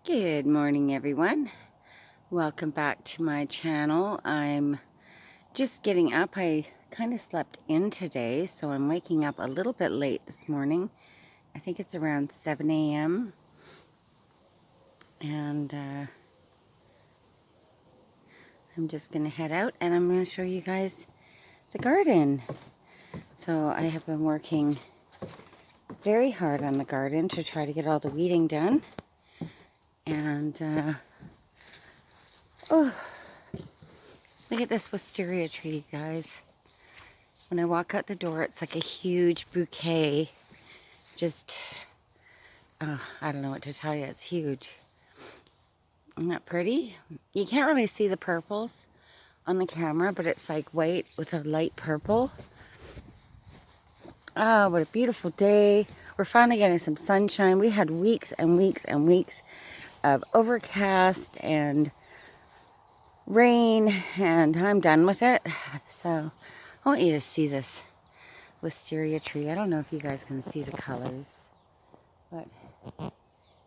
Good morning, everyone. Welcome back to my channel. I'm just getting up. I kind of slept in today, so I'm waking up a little bit late this morning. I think it's around 7 a.m. And I'm just going to head out and I'm going to show you guys the garden. So I have been working very hard on the garden to try to get all the weeding done. And oh, look at this wisteria tree, guys. When I walk out the door, it's like a huge bouquet. Just, I don't know what to tell you. It's huge. Isn't that pretty? You can't really see the purples on the camera, but it's like white with a light purple. Oh, what a beautiful day. We're finally getting some sunshine. We had weeks and weeks and weeks of overcast and rain, and I'm done with it. So I want you to see this wisteria tree. I don't know if you guys can see the colors, but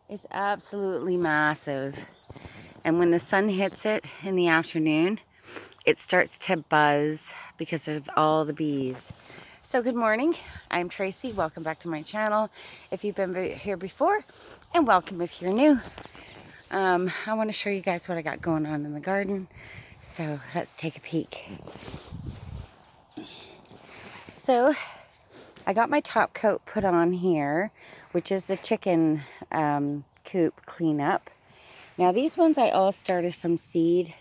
it's absolutely massive. And when the sun hits it in the afternoon, it starts to buzz because of all the bees. So good morning, I'm Tracy. Welcome back to my channel if you've been here before, and welcome if you're new. I want to show you guys what I got going on in the garden. So let's take a peek. So I got my top coat put on here, which is the chicken coop cleanup. Now these ones I all started from seed.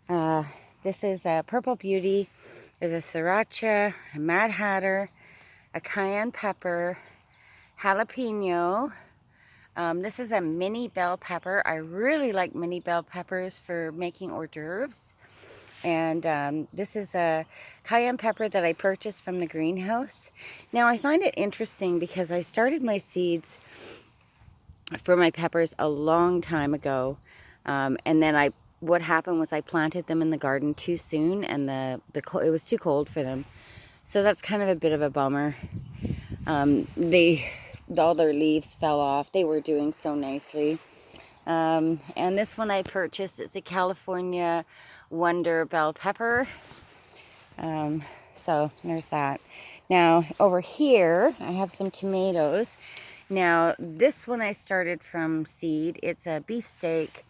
This is a Purple Beauty. There's a Sriracha, a Mad Hatter, a Cayenne Pepper, Jalapeno. This is a mini bell pepper. I really like mini bell peppers for making hors d'oeuvres. And this is a cayenne pepper that I purchased from the greenhouse. Now I find it interesting because I started my seeds for my peppers a long time ago. And then what happened was I planted them in the garden too soon, and it was too cold for them. So that's kind of a bit of a bummer. All their leaves fell off. They were doing so nicely. And this one I purchased. It's a California Wonder Bell Pepper. So there's that. Now over here I have some tomatoes. Now this one I started from seed. It's a beefsteak.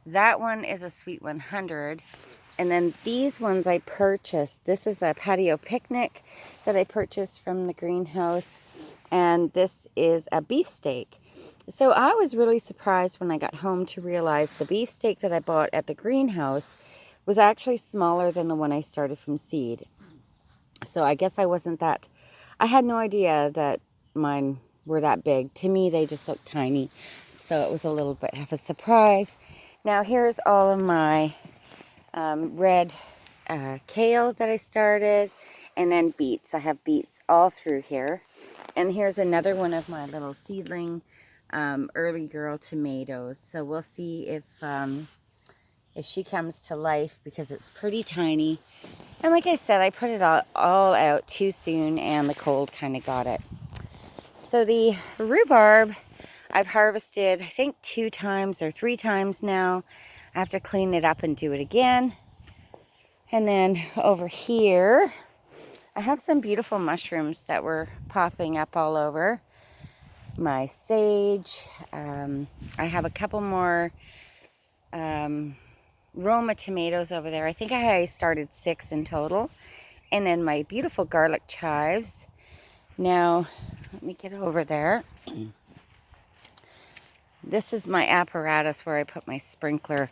That one is a Sweet 100. And then these ones I purchased. This is a Patio Picnic that I purchased from the greenhouse. And this is a beefsteak. So I was really surprised when I got home to realize the beefsteak that I bought at the greenhouse was actually smaller than the one I started from seed. So I guess I had no idea that mine were that big. To me, they just looked tiny. So it was a little bit of a surprise. Now here's all of my red kale that I started, and then beets. I have beets all through here. And here's another one of my little seedling early girl tomatoes. So we'll see if she comes to life, because it's pretty tiny. And like I said, I put it all out too soon, and the cold kind of got it. So the rhubarb I've harvested, I think 2 times or 3 times now. I have to clean it up and do it again. And then over here, I have some beautiful mushrooms that were popping up all over. My sage. I have a couple more Roma tomatoes over there. I think I started 6 in total. And then my beautiful garlic chives. Now, let me get over there. This is my apparatus where I put my sprinkler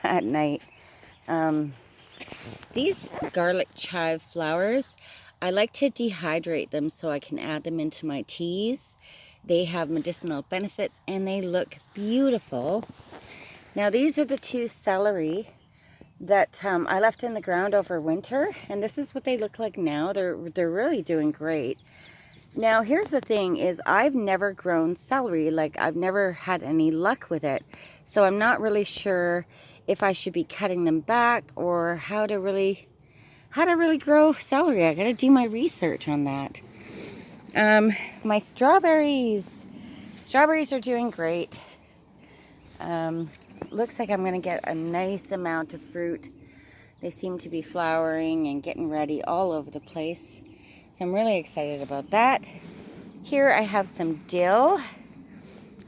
at night. These garlic chive flowers, I like to dehydrate them so I can add them into my teas. They have medicinal benefits and they look beautiful. Now these are the 2 celery that I left in the ground over winter, and this is what they look like now. They're really doing great. Now here's the thing is I've never grown celery. Like, I've never had any luck with it. So I'm not really sure if I should be cutting them back or how to really grow celery. I gotta do my research on that. My strawberries are doing great. Looks like I'm going to get a nice amount of fruit. They seem to be flowering and getting ready all over the place. So I'm really excited about that. Here I have some dill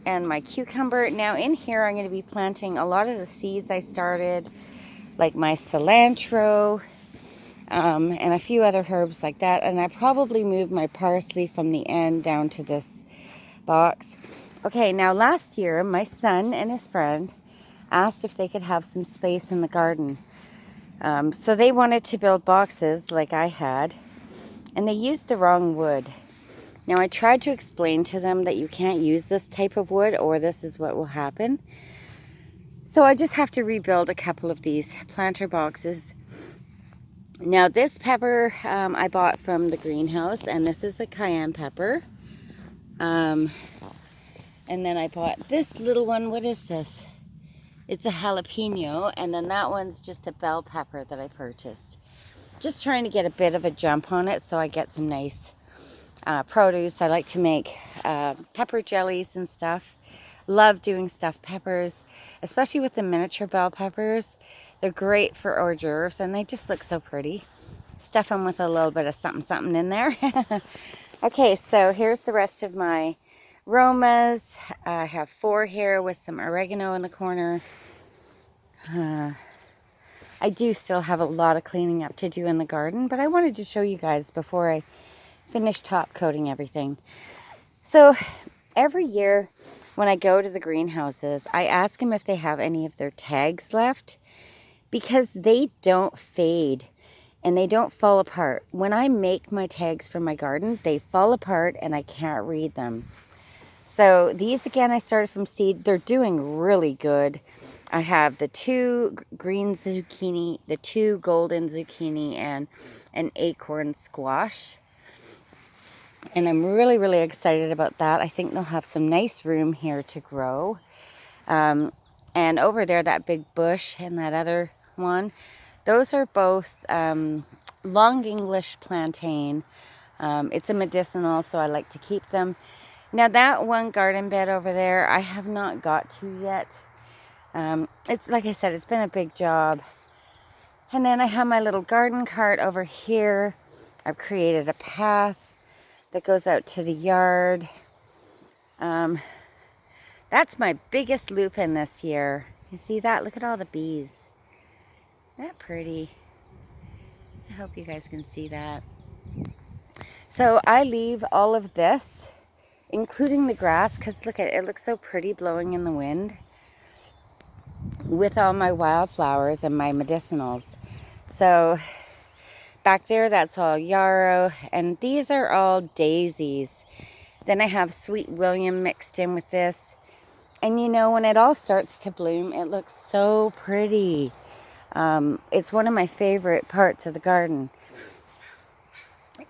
and my cucumber. Now in here I'm going to be planting a lot of the seeds I started, like my cilantro, and a few other herbs like that. And I probably moved my parsley from the end down to this box. Okay, now last year my son and his friend asked if they could have some space in the garden. So they wanted to build boxes like I had, and they used the wrong wood. Now I tried to explain to them that you can't use this type of wood or this is what will happen. So I just have to rebuild a couple of these planter boxes. Now this pepper I bought from the greenhouse, and this is a cayenne pepper. And then I bought this little one. What is this? It's a jalapeno, and then that one's just a bell pepper that I purchased. Just trying to get a bit of a jump on it so I get some nice produce. I like to make pepper jellies and stuff. Love doing stuffed peppers, especially with the miniature bell peppers. They're great for hors d'oeuvres, and they just look so pretty. Stuff them with a little bit of something in there. Okay, so here's the rest of my Romas. I have 4 here with some oregano in the corner. I do still have a lot of cleaning up to do in the garden, but I wanted to show you guys before I finish top coating everything. So every year when I go to the greenhouses, I ask them if they have any of their tags left, because they don't fade and they don't fall apart. When I make my tags for my garden, they fall apart and I can't read them. So these, again, I started from seed. They're doing really good. I have the 2 green zucchini, the 2 golden zucchini, and an acorn squash. And I'm really, really excited about that. I think they'll have some nice room here to grow. And over there, that big bush and that other one, those are both long English plantain. It's a medicinal, so I like to keep them. Now that one garden bed over there, I have not got to yet. It's like I said, it's been a big job. And then I have my little garden cart over here. I've created a path that goes out to the yard. That's my biggest lupin this year. You see that? Look at all the bees. Isn't that pretty? I hope you guys can see that. So I leave all of this, including the grass, because look at it, it looks so pretty blowing in the wind, with all my wildflowers and my medicinals. So back there, that's all yarrow, and these are all daisies. Then I have Sweet William mixed in with this. And you know, when it all starts to bloom, it looks so pretty. It's one of my favorite parts of the garden.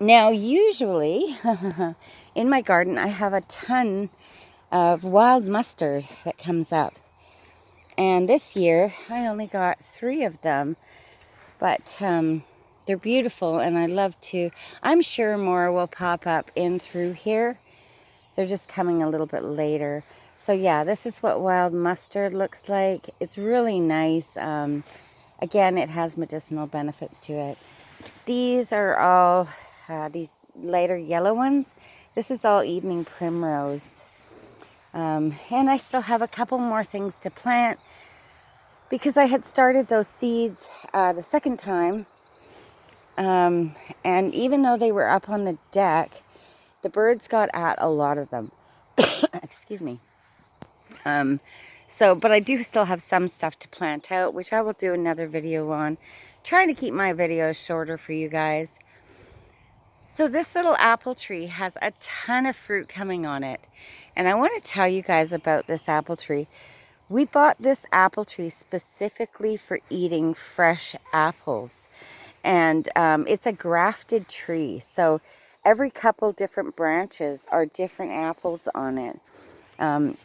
Now, usually, in my garden, I have a ton of wild mustard that comes up. And this year, I only got 3 of them. But they're beautiful, and I love to. I'm sure more will pop up in through here. They're just coming a little bit later. So yeah, this is what wild mustard looks like. It's really nice. Again, it has medicinal benefits to it. These are all, these lighter yellow ones. This is all evening primrose. And I still have a couple more things to plant, because I had started those seeds the second time. And even though they were up on the deck, the birds got at a lot of them. Excuse me. But I do still have some stuff to plant out, which I will do another video on. Trying to keep my videos shorter for you guys. So this little apple tree has a ton of fruit coming on it. And I want to tell you guys about this apple tree. We bought this apple tree specifically for eating fresh apples. And it's a grafted tree. So every couple different branches are different apples on it. And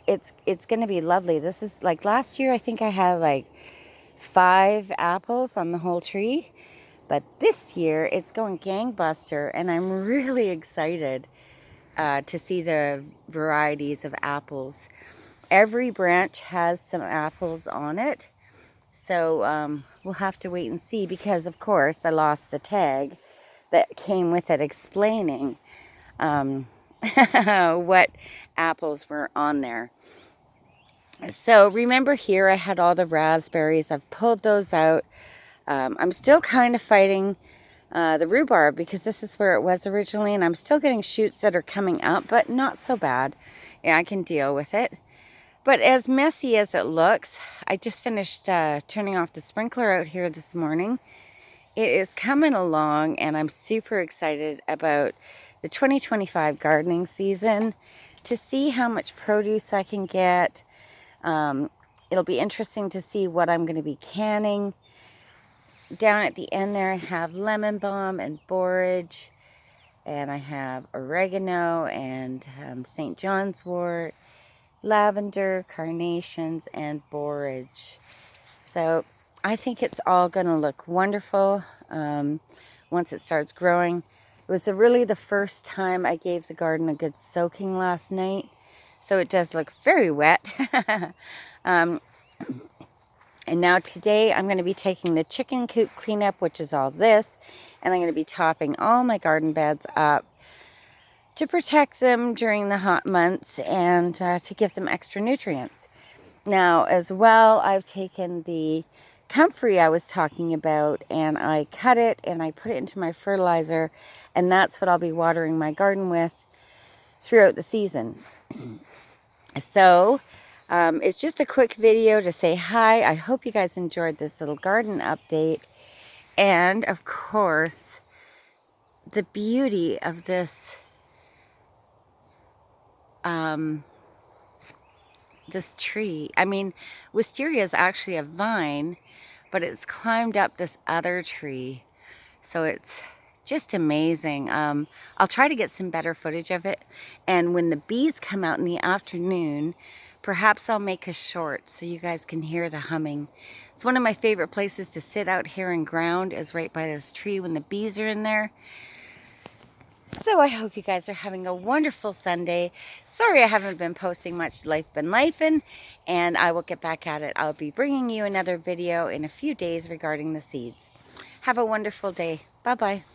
it's going to be lovely. This is like last year, I think I had like 5 apples on the whole tree. But this year, it's going gangbuster, and I'm really excited to see the varieties of apples. every branch has some apples on it. So we'll have to wait and see, because of course I lost the tag that came with it explaining what apples were on there. So remember here I had all the raspberries. I've pulled those out. I'm still kind of fighting the rhubarb, because this is where it was originally, and I'm still getting shoots that are coming up, but not so bad. Yeah, I can deal with it. But as messy as it looks, I just finished turning off the sprinkler out here this morning. It is coming along, and I'm super excited about the 2025 gardening season, to see how much produce I can get. It'll be interesting to see what I'm going to be canning. Down at the end there I have lemon balm and borage, and I have oregano and St. John's wort, lavender, carnations, and borage. So I think it's all going to look wonderful once it starts growing. It was really the first time I gave the garden a good soaking last night, so it does look very wet. And now today I'm going to be taking the chicken coop cleanup, which is all this, and I'm going to be topping all my garden beds up to protect them during the hot months, and to give them extra nutrients. Now as well, I've taken the comfrey I was talking about, and I cut it and I put it into my fertilizer, and that's what I'll be watering my garden with throughout the season. So it's just a quick video to say hi. I hope you guys enjoyed this little garden update, and of course the beauty of this this tree. I mean, wisteria is actually a vine, but it's climbed up this other tree, so it's just amazing. I'll try to get some better footage of it, and when the bees come out in the afternoon, perhaps I'll make a short so you guys can hear the humming. It's one of my favorite places to sit out here and ground, is right by this tree when the bees are in there. So I hope you guys are having a wonderful Sunday. Sorry I haven't been posting much. Life been lifing, and I will get back at it. I'll be bringing you another video in a few days regarding the seeds. Have a wonderful day. Bye-bye.